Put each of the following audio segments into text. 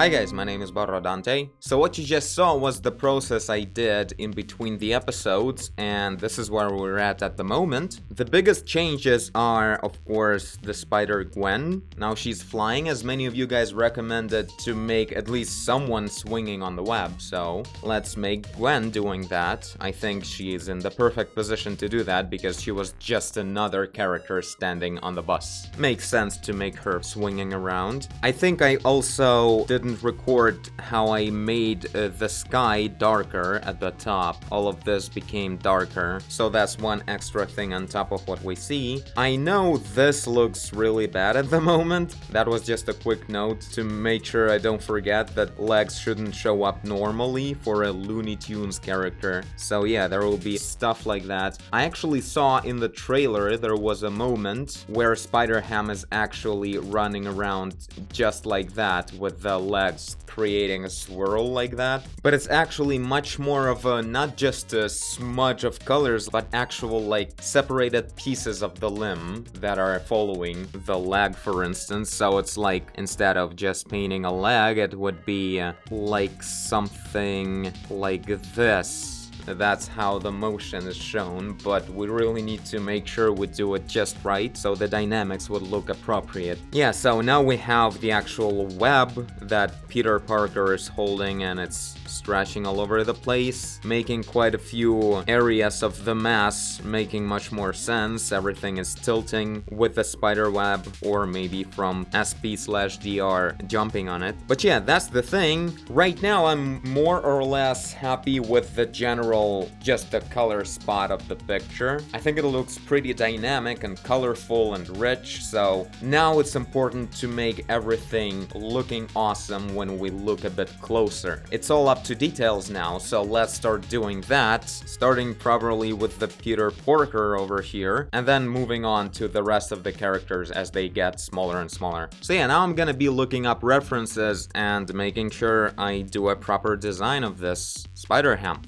Hi guys, my name is Dante. So what you just saw was the process I did in between the episodes, and this is where we're at the moment. The biggest changes are, of course, the Spider-Gwen. Now she's flying, as many of you guys recommended to make at least someone swinging on the web, so let's make Gwen doing that. I think she is in the perfect position to do that because she was just another character standing on the bus. Makes sense to make her swinging around. I think I also didn't record how I made the sky darker at the top. All of this became darker, so that's one extra thing on top of what we see. I know this looks really bad at the moment. That was just a quick note to make sure I don't forget that legs shouldn't show up normally for a Looney Tunes character. So yeah, there will be stuff like that. I actually saw in the trailer there was a moment where Spider-Ham is actually running around just like that with the legs creating a swirl like that. But it's actually much more of a, not just a smudge of colors, but actual like separated pieces of the limb that are following the leg, for instance. So it's like instead of just painting a leg, it would be like something like this. That's how the motion is shown, but we really need to make sure we do it just right so the dynamics would look appropriate. Yeah, so now we have the actual web that Peter Parker is holding, and it's stretching all over the place, making quite a few areas of the mass making much more sense. Everything is tilting with the spider web, or maybe from SP/DR jumping on it. But yeah, that's the thing. Right now I'm more or less happy with the general, just the color spot of the picture. I think it looks pretty dynamic and colorful and rich, so now it's important to make everything looking awesome when we look a bit closer. It's all up to details now, so let's start doing that, starting probably with the Peter Parker over here, and then moving on to the rest of the characters as they get smaller and smaller. So yeah, now I'm gonna be looking up references and making sure I do a proper design of this Spider-Ham.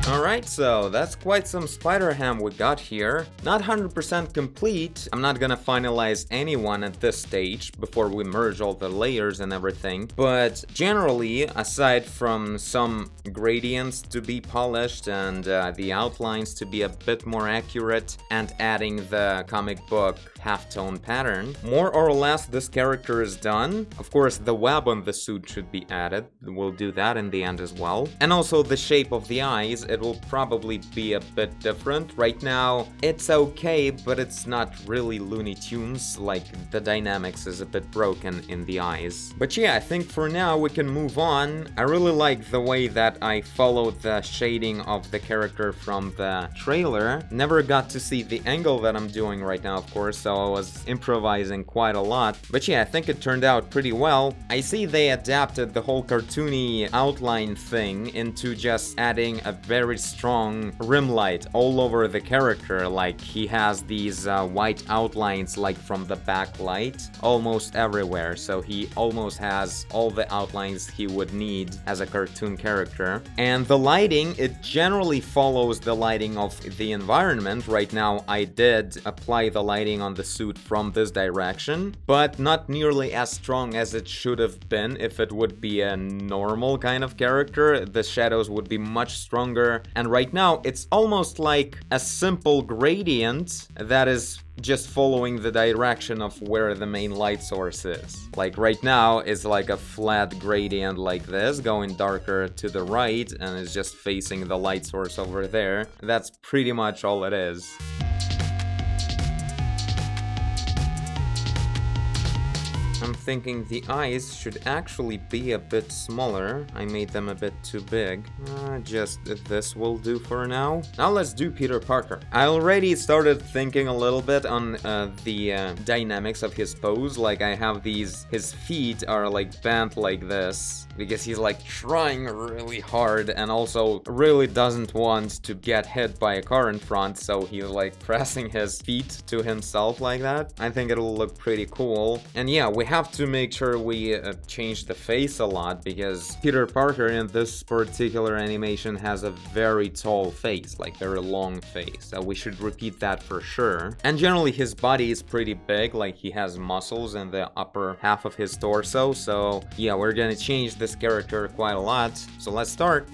Alright, so that's quite some Spider-Ham we got here. Not 100% complete. I'm not gonna finalize anyone at this stage before we merge all the layers and everything. But generally, aside from some gradients to be polished and the outlines to be a bit more accurate and adding the comic book halftone pattern, more or less this character is done. Of course, the web on the suit should be added. We'll do that in the end as well. And also the shape of the eyes, it will probably be a bit different. Right now, it's okay, but it's not really Looney Tunes, like the dynamics is a bit broken in the eyes. But yeah, I think for now we can move on. I really like the way that I followed the shading of the character from the trailer. Never got to see the angle that I'm doing right now, of course, so I was improvising quite a lot. But yeah, I think it turned out pretty well. I see they adapted the whole cartoony outline thing into just adding a very strong rim light all over the character. Like he has these white outlines like from the backlight almost everywhere, so he almost has all the outlines he would need as a cartoon character. And the lighting, it generally follows the lighting of the environment. Right now I did apply the lighting on the suit from this direction, but not nearly as strong as it should have been. If it would be a normal kind of character, the shadows would be much stronger. And right now it's almost like a simple gradient that is just following the direction of where the main light source is. Like right now it's like a flat gradient like this, going darker to the right, and it's just facing the light source over there. That's pretty much all it is. I'm thinking the eyes should actually be a bit smaller. I made them a bit too big. Just this will do for now. Now let's do Peter Parker. I already started thinking a little bit on the dynamics of his pose. Like I have his feet are like bent like this because he's like trying really hard and also really doesn't want to get hit by a car in front, so he's like pressing his feet to himself like that. I think it'll look pretty cool. And yeah, we have to make sure we change the face a lot because Peter Parker in this particular animation has a very tall face, like very long face, so we should repeat that for sure. And generally his body is pretty big, like he has muscles in the upper half of his torso, so yeah, we're gonna change this character quite a lot. So let's start.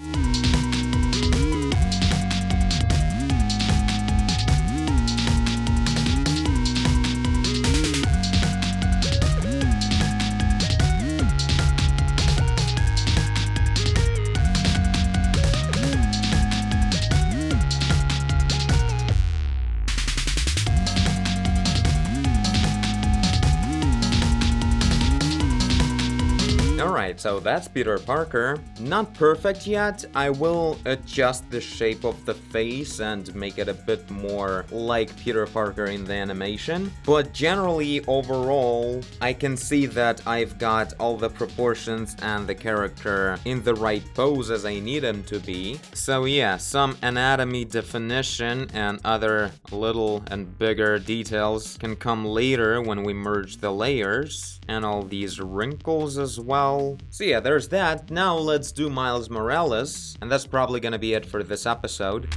Alright, so that's Peter Parker. Not perfect yet. I will adjust the shape of the face and make it a bit more like Peter Parker in the animation. But generally, overall, I can see that I've got all the proportions and the character in the right pose as I need him to be. So yeah, some anatomy definition and other little and bigger details can come later when we merge the layers. And all these wrinkles as well. So yeah, there's that. Now let's do Miles Morales. And that's probably gonna be it for this episode.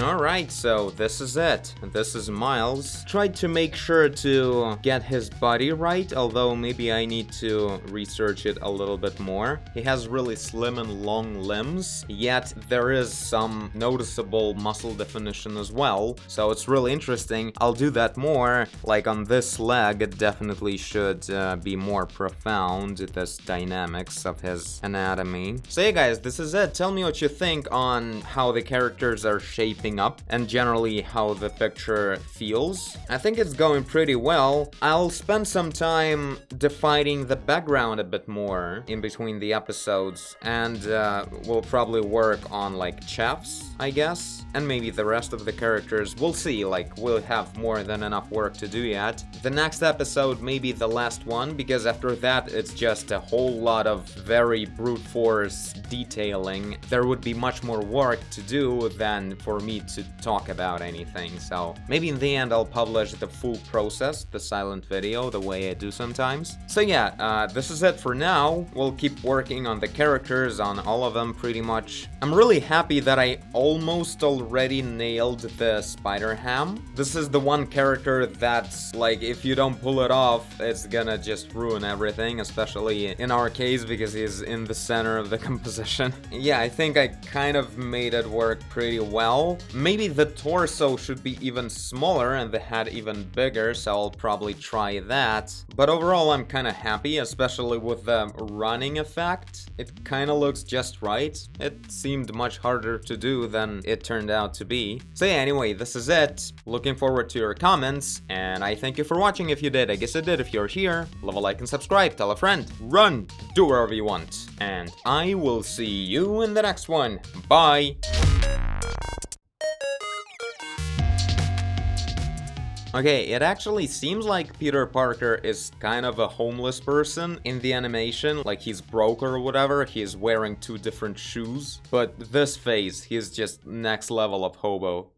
Alright, so this is it. This is Miles. Tried to make sure to get his body right, although maybe I need to research it a little bit more. He has really slim and long limbs, yet there is some noticeable muscle definition as well, so it's really interesting. I'll do that more. Like on this leg, it definitely should be more profound, this dynamics of his anatomy. So yeah guys, this is it. Tell me what you think on how the characters are shaping up and generally how the picture feels. I think it's going pretty well. I'll spend some time defining the background a bit more in between the episodes, and we'll probably work on like chefs, I guess, and maybe the rest of the characters. We'll see, like we'll have more than enough work to do yet. The next episode may be the last one, because after that it's just a whole lot of very brute force detailing. There would be much more work to do than for me to talk about anything, so maybe in the end I'll publish the full process, the silent video, the way I do sometimes. So yeah, this is it for now. We'll keep working on the characters, on all of them pretty much. I'm really happy that I almost already nailed the Spider-Ham. This is the one character that's like, if you don't pull it off, it's gonna just ruin everything, especially in our case because he's in the center of the composition. Yeah, I think I kind of made it work pretty well. Maybe the torso should be even smaller and the head even bigger, so I'll probably try that. But overall, I'm kind of happy, especially with the running effect. It kind of looks just right. It seemed much harder to do than it turned out to be. So yeah, anyway, this is it. Looking forward to your comments, and I thank you for watching if you did. I guess I did if you're here. Leave a like and subscribe, tell a friend, run, do wherever you want. And I will see you in the next one. Bye! Okay, it actually seems like Peter Parker is kind of a homeless person in the animation, like he's broke or whatever, he's wearing two different shoes. But this face, he's just next level of hobo.